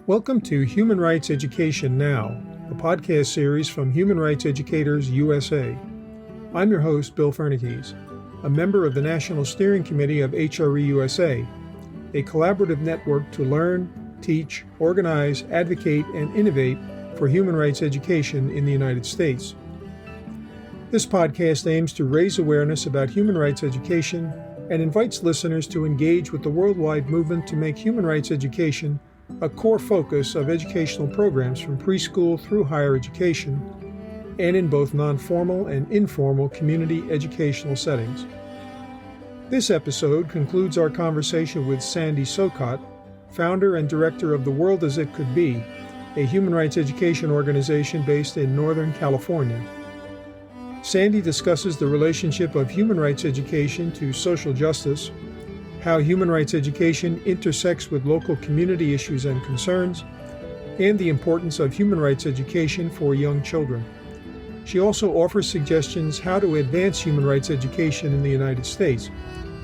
Welcome to Human Rights Education Now, a podcast series from Human Rights Educators USA. I'm your host, Bill Fernikes, a member of the National Steering Committee of HRE USA, a collaborative network to learn, teach, organize, advocate, and innovate for human rights education in the United States. This podcast aims to raise awareness about human rights education and invites listeners to engage with the worldwide movement to make human rights education a core focus of educational programs from preschool through higher education and in both non-formal and informal community educational settings. This episode concludes our conversation with Sandy Sohcot, founder and director of The World as It Could Be, a human rights education organization based in Northern California. Sandy discusses the relationship of human rights education to social justice, how human rights education intersects with local community issues and concerns, and the importance of human rights education for young children. She also offers suggestions how to advance human rights education in the United States,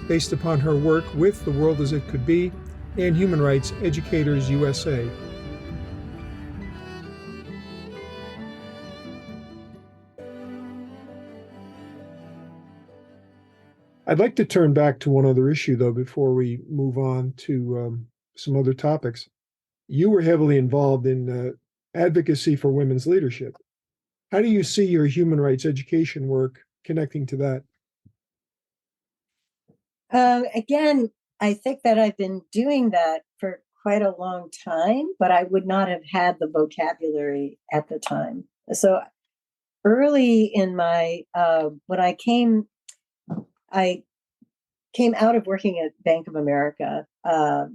based upon her work with The World as It Could Be and Human Rights Educators USA. I'd like to turn back to one other issue, though, before we move on to some other topics. You were heavily involved in advocacy for women's leadership. How do you see your human rights education work connecting to that? Again, I think that I've been doing that for quite a long time, but I would not have had the vocabulary at the time. So early in my, when I came out of working at Bank of America,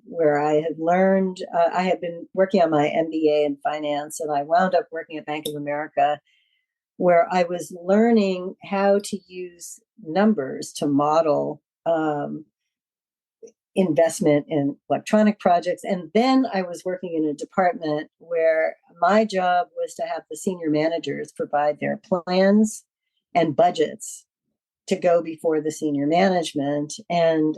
where I had learned, I had been working on my MBA in finance, and I wound up working at Bank of America, where I was learning how to use numbers to model investment in electronic projects. And then I was working in a department where my job was to have the senior managers provide their plans and budgets to go before the senior management. And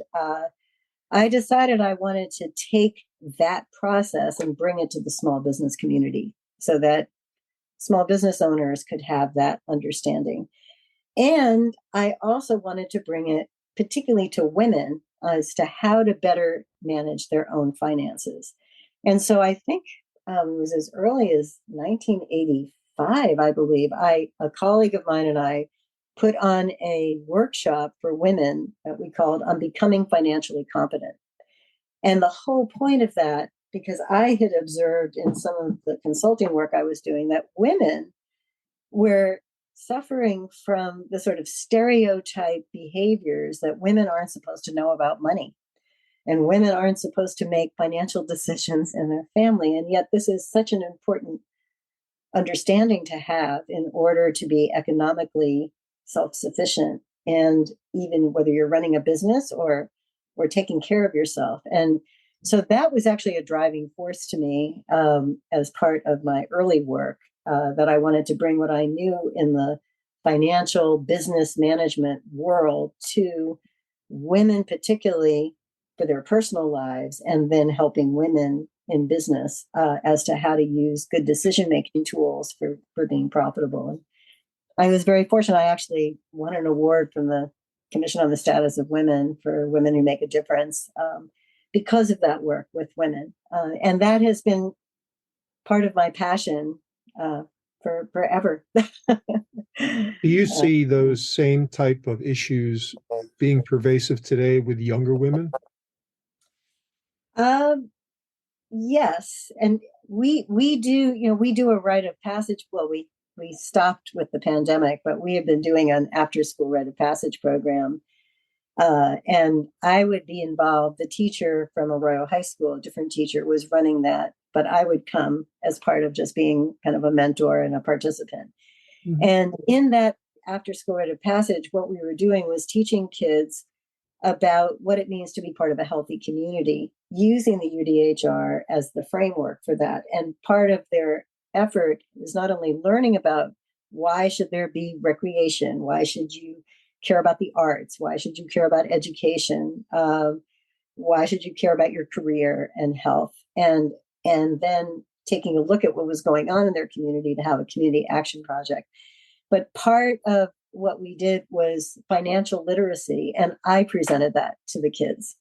I decided I wanted to take that process and bring it to the small business community so that small business owners could have that understanding. And I also wanted to bring it particularly to women as to how to better manage their own finances. And so I think it was as early as 1985, I believe, a colleague of mine and I put on a workshop for women that we called On Becoming Financially Competent. And the whole point of that, because I had observed in some of the consulting work I was doing that women were suffering from the sort of stereotype behaviors that women aren't supposed to know about money. And women aren't supposed to make financial decisions in their family. And yet this is such an important understanding to have in order to be economically self-sufficient, and even whether you're running a business or taking care of yourself. And so that was actually a driving force to me as part of my early work, that I wanted to bring what I knew in the financial business management world to women, particularly for their personal lives, and then helping women in business as to how to use good decision-making tools for being profitable. And I was very fortunate. I actually won an award from the Commission on the Status of Women for Women Who Make a Difference because of that work with women. And that has been part of my passion for forever. Do you see those same type of issues being pervasive today with younger women? Yes. And we do a rite of passage. Well, we stopped with the pandemic, but we have been doing an after-school rite of passage program. And I would be involved. The teacher from Arroyo High School, a different teacher, was running that, but I would come as part of just being kind of a mentor and a participant. Mm-hmm. And in that after-school rite of passage, what we were doing was teaching kids about what it means to be part of a healthy community, using the UDHR as the framework for that. And part of their effort is not only learning about why should there be recreation, why should you care about the arts, why should you care about education, why should you care about your career and health, and and then taking a look at what was going on in their community to have a community action project. But part of what we did was financial literacy, and I presented that to the kids.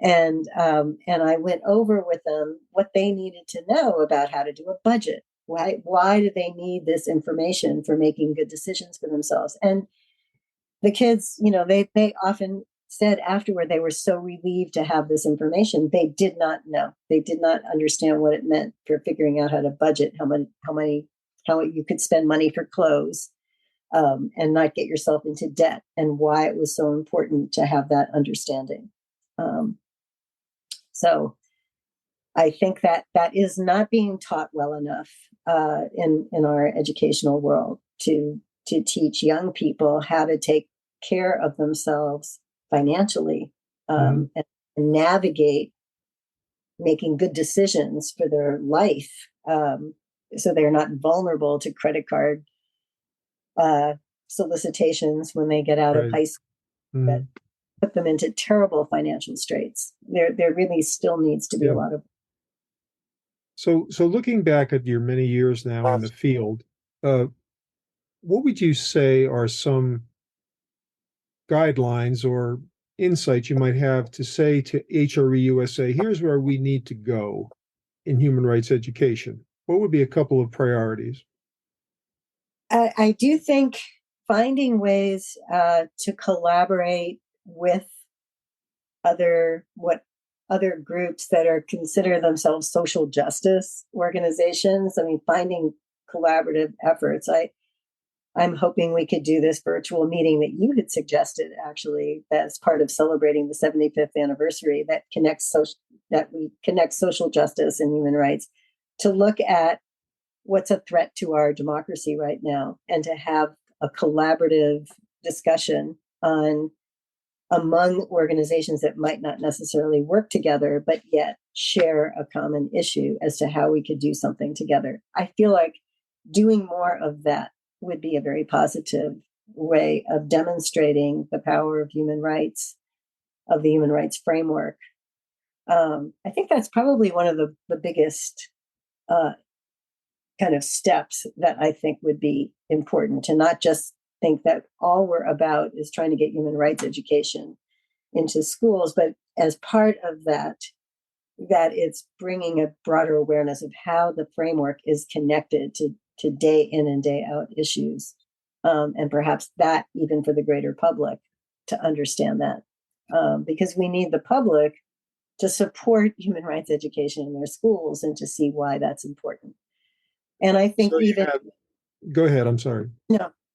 And I went over with them what they needed to know about how to do a budget. Why do they need this information for making good decisions for themselves? And the kids, they often said afterward they were so relieved to have this information. They did not know. They did not understand what it meant for figuring out how to budget, how you could spend money for clothes, and not get yourself into debt, and why it was so important to have that understanding. So I think that is not being taught well enough in our educational world to teach young people how to take care of themselves financially, and navigate making good decisions for their life, so they're not vulnerable to credit card solicitations when they get out of high school that put them into terrible financial straits. There really still needs to be a lot of. So looking back at your many years now in the field, what would you say are some guidelines or insights you might have to say to HRE USA, here's where we need to go in human rights education? What would be a couple of priorities? I do think finding ways to collaborate with other groups that consider themselves social justice organizations. I mean, finding collaborative efforts. I'm hoping we could do this virtual meeting that you had suggested, actually, as part of celebrating the 75th anniversary, that we connect social justice and human rights to look at what's a threat to our democracy right now, and to have a collaborative discussion among organizations that might not necessarily work together, but yet share a common issue as to how we could do something together. I feel like doing more of that would be a very positive way of demonstrating the power of human rights, of the human rights framework. I think that's probably one of the biggest kind of steps that I think would be important, to not just think that all we're about is trying to get human rights education into schools, but as part of that it's bringing a broader awareness of how the framework is connected to day in and day out issues, and perhaps that even for the greater public to understand that, because we need the public to support human rights education in their schools and to see why that's important. And I think go ahead, I'm sorry.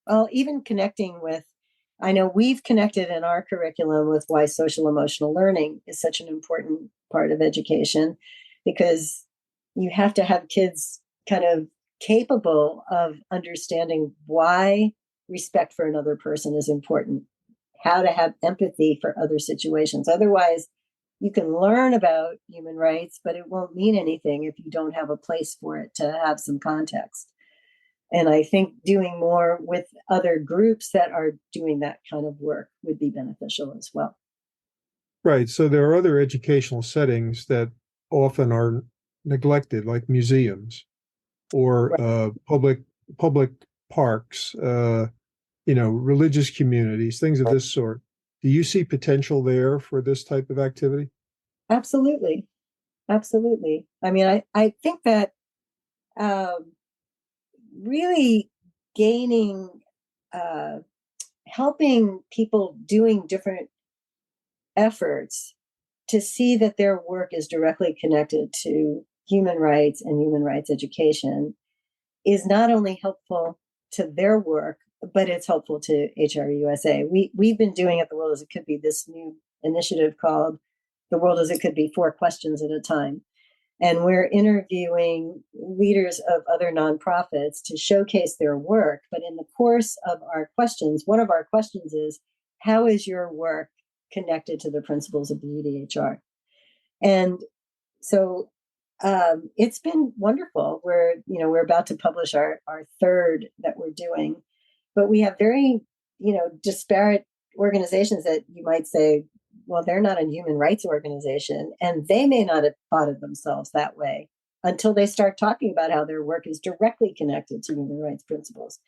Well, even connecting with, I know we've connected in our curriculum with why social emotional learning is such an important part of education, because you have to have kids kind of capable of understanding why respect for another person is important, how to have empathy for other situations. Otherwise, you can learn about human rights, but it won't mean anything if you don't have a place for it to have some context. And I think doing more with other groups that are doing that kind of work would be beneficial as well. Right. So there are other educational settings that often are neglected, like museums or public parks, religious communities, things of this sort. Do you see potential there for this type of activity? Absolutely. Absolutely. I mean, I think that really gaining, helping people doing different efforts to see that their work is directly connected to human rights and human rights education is not only helpful to their work, but it's helpful to HRE USA. We've been doing at The World as It Could Be this new initiative called The World as It Could Be, 4 questions at a time. And we're interviewing leaders of other nonprofits to showcase their work. But in the course of our questions, one of our questions is, how is your work connected to the principles of the UDHR? And so it's been wonderful. We're about to publish our 3rd that we're doing, but we have very, disparate organizations that you might say, well, they're not a human rights organization, and they may not have thought of themselves that way. until they start talking about how their work is directly connected to human rights principles.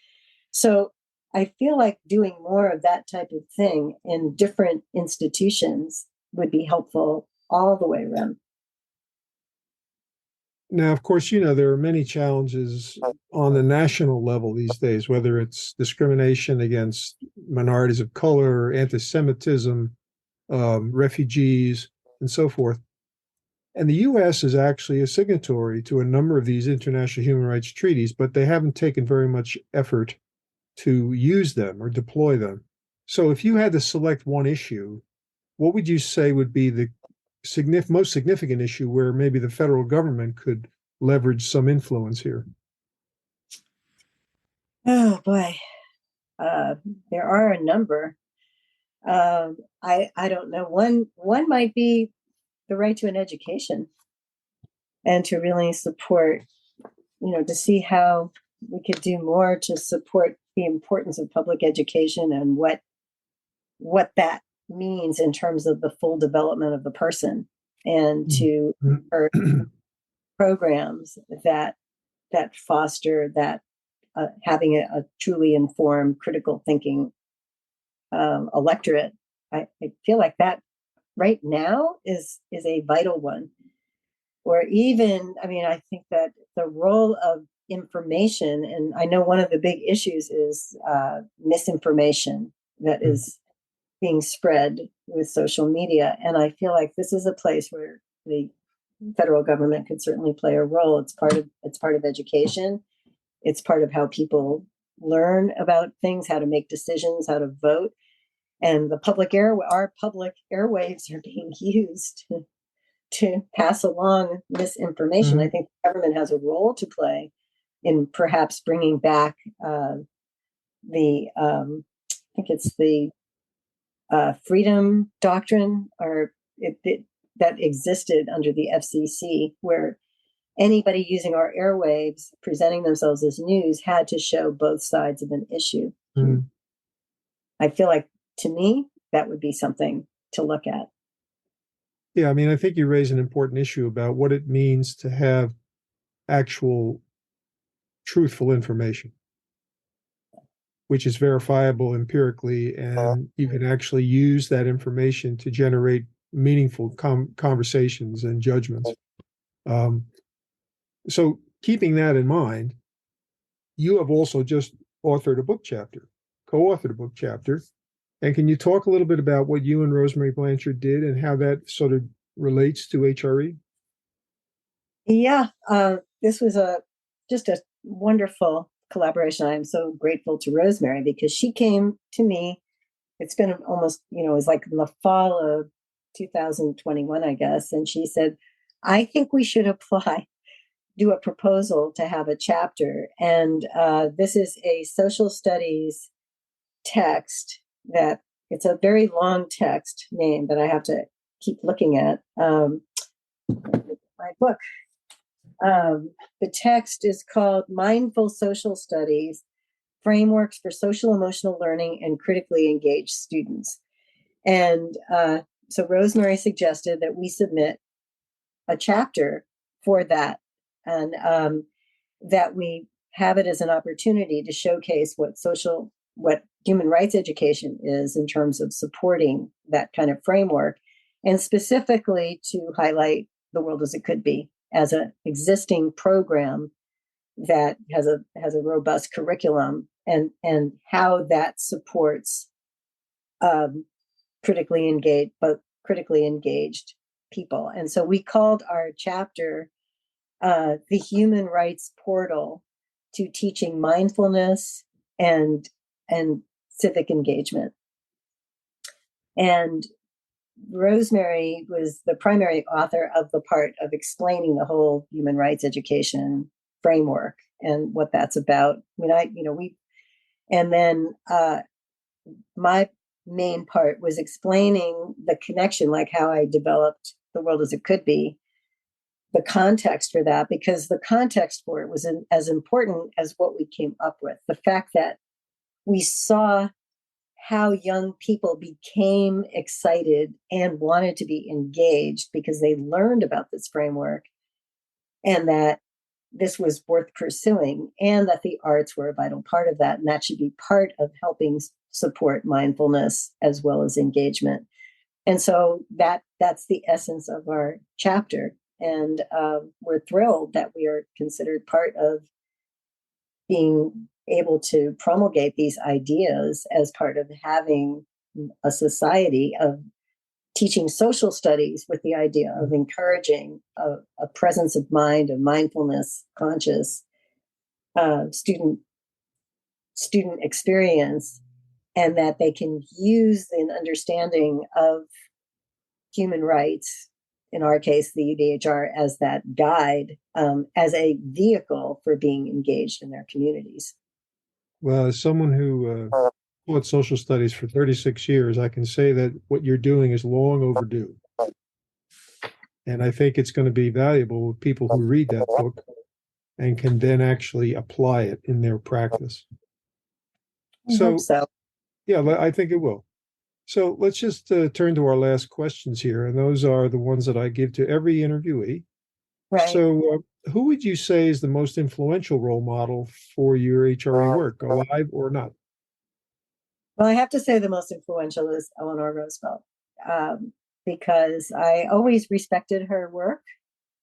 So I feel like doing more of that type of thing in different institutions would be helpful all the way around. Now, of course, there are many challenges on the national level these days, whether it's discrimination against minorities of color, anti-Semitism, refugees, and so forth. And the U.S. is actually a signatory to a number of these international human rights treaties, but they haven't taken very much effort to use them or deploy them. So if you had to select one issue, what would you say would be the most significant issue where maybe the federal government could leverage some influence here? Oh boy, there are a number. I don't know. One might be the right to an education, and to really support, to see how we could do more to support the importance of public education and what that means in terms of the full development of the person, and to programs that foster that having a truly informed, critical thinking electorate. I feel like that right now is a vital one. Or even, I think that the role of information, and I know one of the big issues is misinformation that is being spread with social media. And I feel like this is a place where the federal government could certainly play a role. It's part of education. It's part of how people learn about things, how to make decisions, how to vote. And our public airwaves are being used to pass along misinformation. Mm-hmm. I think the government has a role to play in perhaps bringing back I think it's the freedom doctrine, or that existed under the FCC, where anybody using our airwaves presenting themselves as news had to show both sides of an issue. Mm-hmm. I feel like, to me, that would be something to look at. Yeah, I think you raise an important issue about what it means to have actual truthful information, which is verifiable empirically, and you can actually use that information to generate meaningful conversations and judgments. So keeping that in mind, you have also just co-authored a book chapter. And can you talk a little bit about what you and Rosemary Blanchard did and how that sort of relates to HRE? Yeah, this was just a wonderful collaboration. I'm so grateful to Rosemary because she came to me. It's been almost, it was like in the fall of 2021, I guess. And she said, I think we should do a proposal to have a chapter. And this is a social studies text that it's a very long text name that I have to keep looking at. My book. The text is called Mindful Social Studies, Frameworks for Social Emotional Learning and Critically Engaged Students. And so Rosemary suggested that we submit a chapter for that, and that we have it as an opportunity to showcase what human rights education is in terms of supporting that kind of framework, and specifically to highlight the world as it could be as an existing program that has a robust curriculum, and how that supports critically engaged people. And so we called our chapter the Human Rights Portal to Teaching Mindfulness and Civic Engagement. And Rosemary was the primary author of the part of explaining the whole human rights education framework and what that's about. And then my main part was explaining the connection, like how I developed The World as It Could Be, the context for that, because the context for it was as important as what we came up with. The fact that we saw how young people became excited and wanted to be engaged because they learned about this framework, and that this was worth pursuing, and that the arts were a vital part of that, and that should be part of helping support mindfulness as well as engagement. And so that's the essence of our chapter. And we're thrilled that we are considered part of being able to promulgate these ideas as part of having a society of teaching social studies with the idea of encouraging a presence of mind, of mindfulness, conscious student experience, and that they can use an understanding of human rights, in our case, the UDHR, as that guide, as a vehicle for being engaged in their communities. Well, as someone who taught social studies for 36 years, I can say that what you're doing is long overdue. And I think it's going to be valuable with people who read that book and can then actually apply it in their practice. I hope so. Yeah, I think it will. So let's just turn to our last questions here. And those are the ones that I give to every interviewee. Right. So who would you say is the most influential role model for your HRE work, alive or not? Well, I have to say the most influential is Eleanor Roosevelt, because I always respected her work.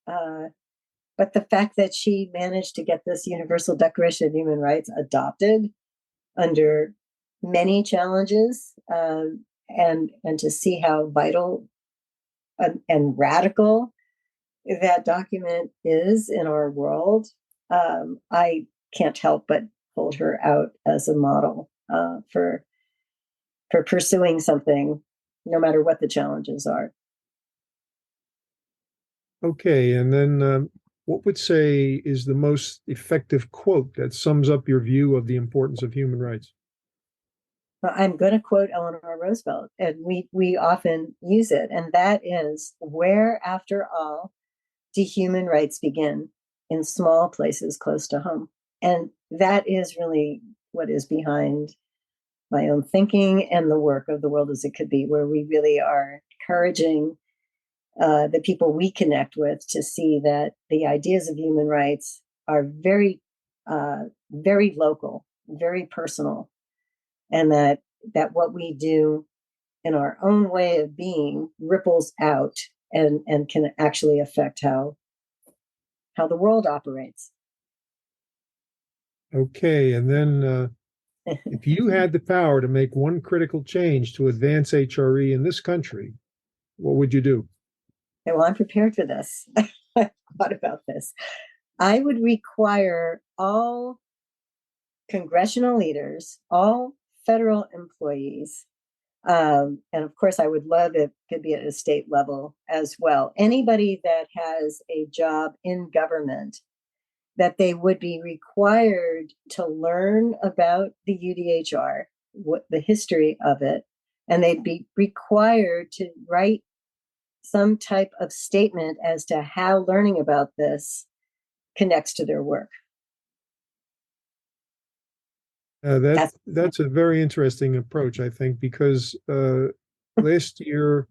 But the fact that she managed to get this Universal Declaration of Human Rights adopted under many challenges, and to see how vital and radical that document is in our world, I can't help but hold her out as a model for pursuing something, no matter what the challenges are. Okay, and then what would say is the most effective quote that sums up your view of the importance of human rights? I'm going to quote Eleanor Roosevelt, and we often use it, and that is, "Where, after all, do human rights begin? In small places close to home." And that is really what is behind my own thinking and the work of The World as It Could Be, where we really are encouraging the people we connect with to see that the ideas of human rights are very, very local, very personal, and that what we do in our own way of being ripples out and can actually affect how the world operates. Okay, and then if you had the power to make one critical change to advance HRE in this country, what would you do? Well, I'm prepared for this. I thought about this. I would require all congressional leaders, all federal employees, and of course, I would love it could be at a state level as well. Anybody that has a job in government, that they would be required to learn about the UDHR, what the history of it, and they'd be required to write some type of statement as to how learning about this connects to their work. That's a very interesting approach, I think, because last year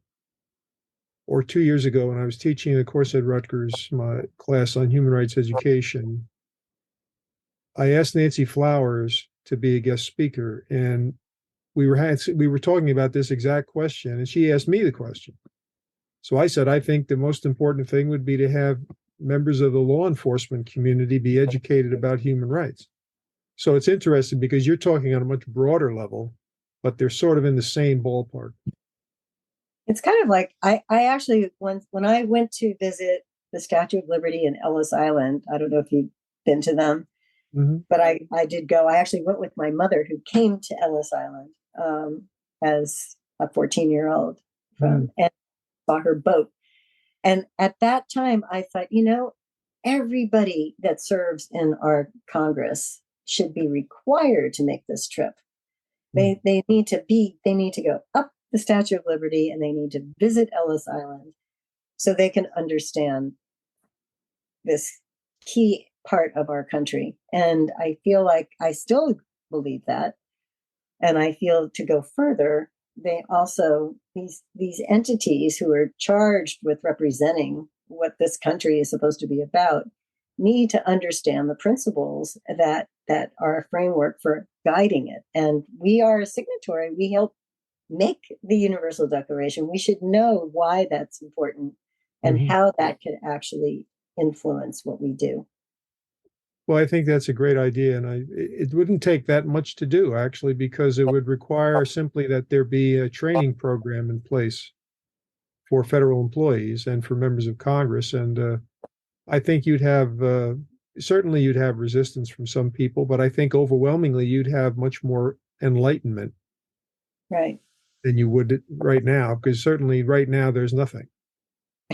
or 2 years ago, when I was teaching a course at Rutgers, my class on human rights education, I asked Nancy Flowers to be a guest speaker, and we were talking about this exact question, and she asked me the question. So I said, I think the most important thing would be to have members of the law enforcement community be educated about human rights. So it's interesting because you're talking on a much broader level, but they're sort of in the same ballpark. It's kind of like I actually when I went to visit the Statue of Liberty in Ellis Island. I don't know if you've been to them, but I did go. I actually went with my mother, who came to Ellis Island as a 14-year-old and saw her boat. And at that time, I thought, everybody that serves in our Congress should be required to make this trip. They need to go up the Statue of Liberty, and they need to visit Ellis Island so they can understand this key part of our country. And I feel like I still believe that. And I feel, to go further, they also, these entities who are charged with representing what this country is supposed to be about, need to understand the principles that are a framework for guiding it. And we are a signatory. We help make the Universal Declaration. We should know why that's important and how that could actually influence what we do. Well, I think that's a great idea, and it wouldn't take that much to do, actually, because it would require simply that there be a training program in place for federal employees and for members of Congress. And I think you'd have certainly you'd have resistance from some people, but I think overwhelmingly you'd have much more enlightenment Right. than you would right now, because certainly right now there's nothing.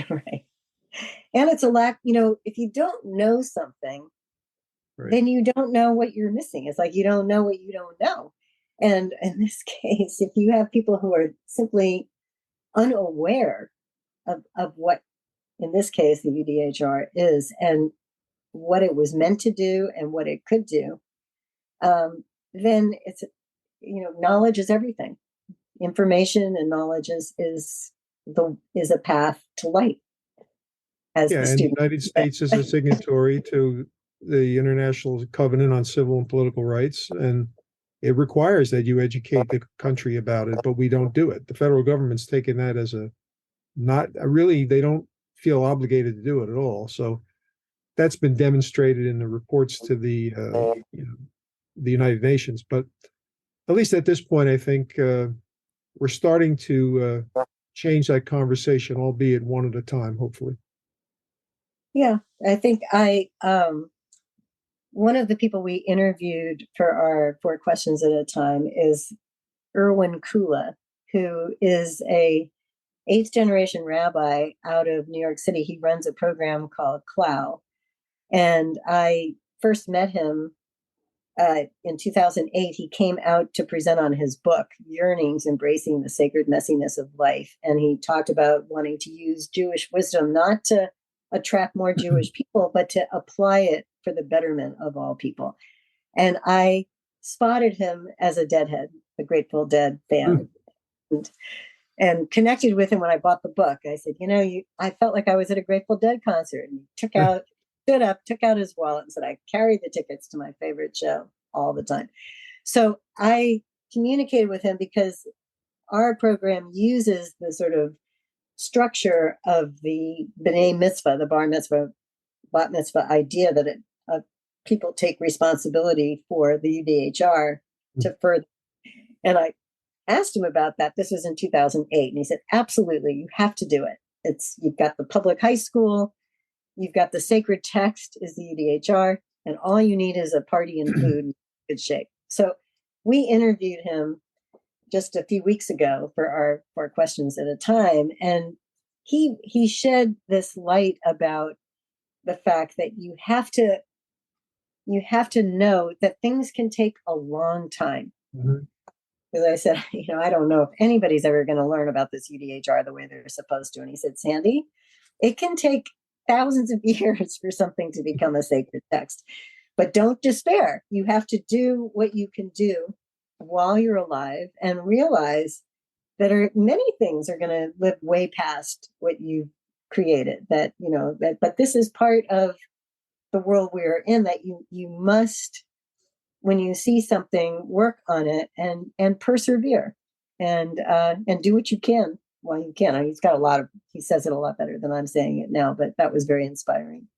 Right. And it's a lack, if you don't know something, then you don't know what you're missing. It's like you don't know what you don't know. And in this case, if you have people who are simply unaware of what, in this case, the UDHR is and what it was meant to do and what it could do, then it's, knowledge is everything. Information and knowledge is a path to light. And the United States is a signatory to the International Covenant on Civil and Political Rights, and it requires that you educate the country about it, but we don't do it. The federal government's taken that as they don't feel obligated to do it at all. So that's been demonstrated in the reports to the United Nations. But at least at this point, I think we're starting to change that conversation, albeit one at a time, hopefully. Yeah, I think one of the people we interviewed for our 4 Questions at a Time is Erwin Kula, who is a 8th generation rabbi out of New York City. He runs a program called CLOW. And I first met him in 2008. He came out to present on his book, Yearnings, Embracing the Sacred Messiness of Life. And he talked about wanting to use Jewish wisdom, not to attract more Jewish people, but to apply it for the betterment of all people. And I spotted him as a Deadhead, a Grateful Dead fan, and connected with him when I bought the book. I said, I felt like I was at a Grateful Dead concert. And he stood up, took out his wallet and said, I carry the tickets to my favorite show all the time. So I communicated with him because our program uses the sort of structure of the B'nai Mitzvah, the Bar Mitzvah, Bat Mitzvah idea that people take responsibility for the UDHR to further. And I asked him about that. This was in 2008. And he said, absolutely, you have to do it. You've got the public high school, you've got the sacred text is the UDHR, and all you need is a party and food in good shape. So we interviewed him just a few weeks ago for our 4 Questions at a Time. And he shed this light about the fact that you have to know that things can take a long time. Because I said, I don't know if anybody's ever going to learn about this UDHR the way they're supposed to. And he said, Sandy, it can take thousands of years for something to become a sacred text. But don't despair. You have to do what you can do while you're alive and realize that many things are going to live way past what you've created. But this is part of the world we're in, that you must, when you see something, work on it and persevere and do what you can while you can. I mean, he says it a lot better than I'm saying it now, but that was very inspiring.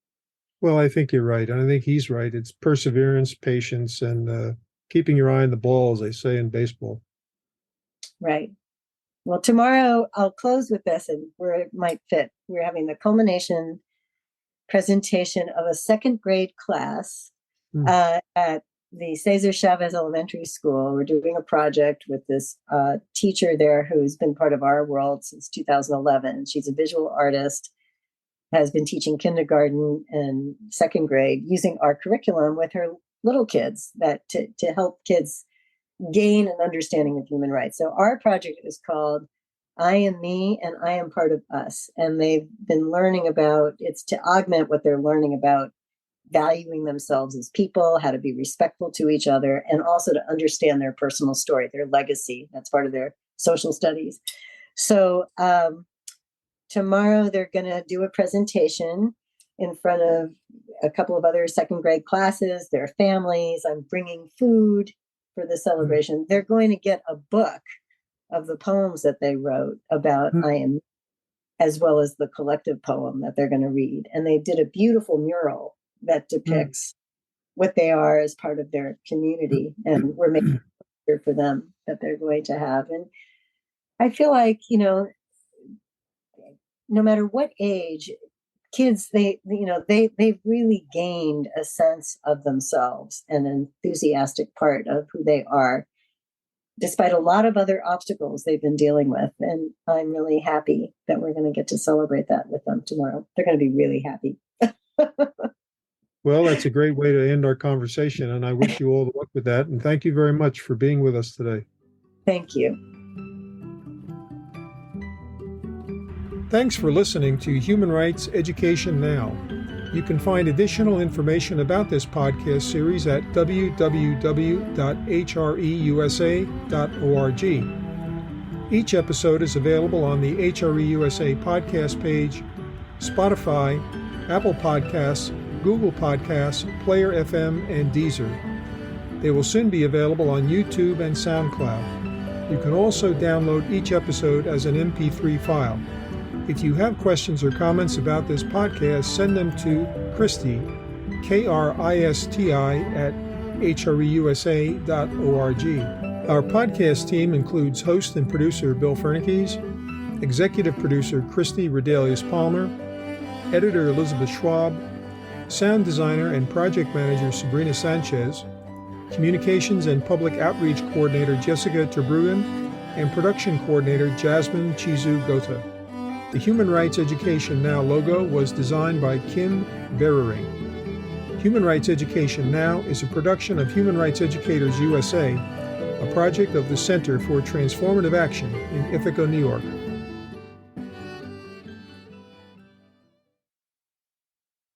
Well, I think you're right. And I think he's right. It's perseverance, patience, and keeping your eye on the ball, as they say in baseball. Right. Well, tomorrow I'll close with this, and where it might fit. We're having the culmination presentation of a 2nd grade class at the Cesar Chavez Elementary School. We're doing a project with this teacher there who's been part of our world since 2011. She's a visual artist, has been teaching kindergarten and 2nd grade using our curriculum with her little kids to help kids gain an understanding of human rights. So our project is called I Am Me and I Am Part of Us. And they've been learning it's to augment what they're learning about valuing themselves as people, how to be respectful to each other, and also to understand their personal story, their legacy. That's part of their social studies. So tomorrow they're going to do a presentation in front of a couple of other second grade classes, their families. I'm bringing food for the celebration. They're going to get a book of the poems that they wrote about I Am, as well as the collective poem that they're going to read. And they did a beautiful mural that depicts what they are as part of their community. And we're making it for them that they're going to have. And I feel like, no matter what age, kids, they've really gained a sense of themselves, an enthusiastic part of who they are, despite a lot of other obstacles they've been dealing with. And I'm really happy that we're going to get to celebrate that with them tomorrow. They're going to be really happy. Well, that's a great way to end our conversation, and I wish you all the luck with that. And thank you very much for being with us today. Thank you. Thanks for listening to Human Rights Education Now. You can find additional information about this podcast series at www.hreusa.org. Each episode is available on the HRE USA podcast page, Spotify, Apple Podcasts, Google Podcasts, Player FM, and Deezer. They will soon be available on YouTube and SoundCloud. You can also download each episode as an MP3 file. If you have questions or comments about this podcast, send them to Christy, Kristi, at hreusa.org. Our podcast team includes host and producer Bill Fernikes, executive producer Christy Redelius-Palmer, editor Elizabeth Schwab, sound designer and project manager Sabrina Sanchez, communications and public outreach coordinator Jessica Terbruggen, and production coordinator Jasmine Chizu Gota. The Human Rights Education Now logo was designed by Kim Berering. Human Rights Education Now is a production of Human Rights Educators USA, a project of the Center for Transformative Action in Ithaca, New York.